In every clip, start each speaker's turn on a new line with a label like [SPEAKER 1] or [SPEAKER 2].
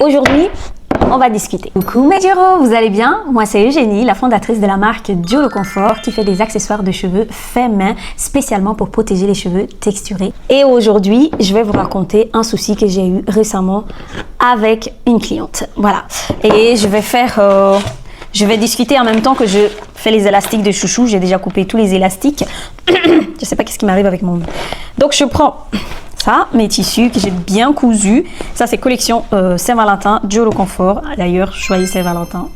[SPEAKER 1] aujourd'hui, on va discuter. Coucou mes Dioro, vous allez bien? Moi c'est Eugénie, la fondatrice de la marque Dior le Confort qui fait des accessoires de cheveux faits main spécialement pour protéger les cheveux texturés. Et aujourd'hui, je vais vous raconter un souci que j'ai eu récemment avec une cliente. Voilà. Et je vais discuter en même temps que je fais les élastiques de chouchou. J'ai déjà coupé tous les élastiques. Je sais pas qu'est-ce qui m'arrive avec mon... Donc je prends ça, mes tissus que j'ai bien cousus. Ça c'est collection Saint-Valentin, Dior le Confort. D'ailleurs, joyeux Saint-Valentin.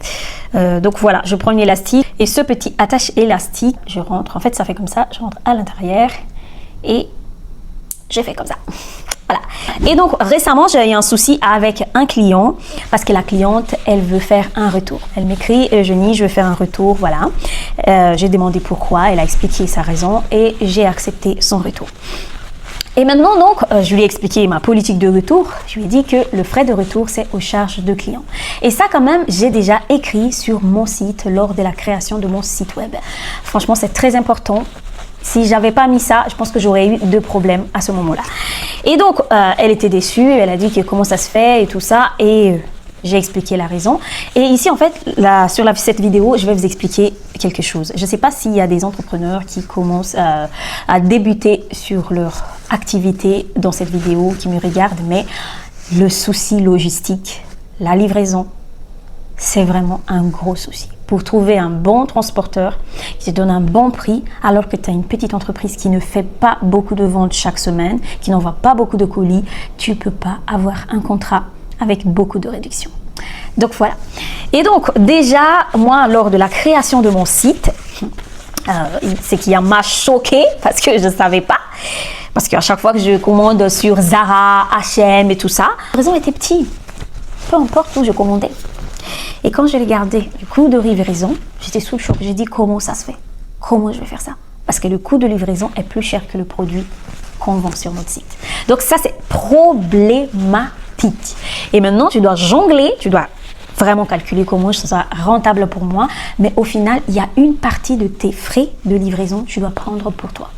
[SPEAKER 1] Donc voilà, je prends une élastique et ce petit attache élastique, je rentre. En fait, ça fait comme ça. Je rentre à l'intérieur et je fais comme ça. Voilà. Et donc récemment j'ai eu un souci avec un client parce que la cliente elle veut faire un retour. Elle m'écrit Eugénie, je veux faire un retour, voilà. J'ai demandé pourquoi, elle a expliqué sa raison et j'ai accepté son retour. Et maintenant donc je lui ai expliqué ma politique de retour. Je lui ai dit que le frais de retour c'est aux charges de client. Et ça quand même j'ai déjà écrit sur mon site lors de la création de mon site web. Franchement c'est très important. Si j'avais pas mis ça, je pense que j'aurais eu 2 problèmes à ce moment-là. Et donc, elle était déçue, elle a dit que comment ça se fait et tout ça. Et j'ai expliqué la raison. Et ici, en fait, sur cette vidéo, je vais vous expliquer quelque chose. Je ne sais pas s'il y a des entrepreneurs qui commencent à débuter sur leur activité dans cette vidéo, qui me regardent, mais le souci logistique, la livraison, c'est vraiment un gros souci. Pour trouver un bon transporteur qui te donne un bon prix alors que tu as une petite entreprise qui ne fait pas beaucoup de ventes chaque semaine, qui n'envoie pas beaucoup de colis, tu ne peux pas avoir un contrat avec beaucoup de réduction. Donc voilà. Et donc déjà, moi, lors de la création de mon site, c'est qui m'a choqué parce que je ne savais pas. Parce qu'à chaque fois que je commande sur Zara, H&M et tout ça, la raison était petite. Peu importe où je commandais. Et quand je regardais le coût de livraison, j'étais sous le choc. J'ai dit comment ça se fait? Comment je vais faire ça? Parce que le coût de livraison est plus cher que le produit qu'on vend sur notre site. Donc ça, c'est problématique. Et maintenant, tu dois jongler, tu dois vraiment calculer comment ça sera rentable pour moi. Mais au final, il y a une partie de tes frais de livraison que tu dois prendre pour toi.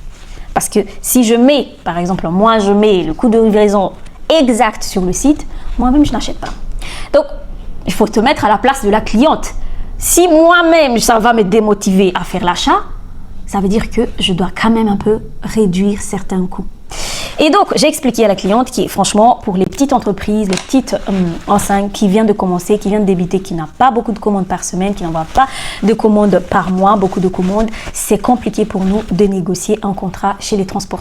[SPEAKER 1] Parce que si je mets, par exemple, moi, je mets le coût de livraison exact sur le site, moi-même, je n'achète pas. Donc, il faut te mettre à la place de la cliente. Si moi-même, ça va me démotiver à faire l'achat, ça veut dire que je dois quand même un peu réduire certains coûts. Et donc, j'ai expliqué à la cliente qui, franchement, pour les petites entreprises, les petites enseignes qui viennent de commencer, qui viennent de débuter, qui n'ont pas beaucoup de commandes par semaine, qui n'envoient pas de commandes par mois, beaucoup de commandes, c'est compliqué pour nous de négocier un contrat chez les transporteurs.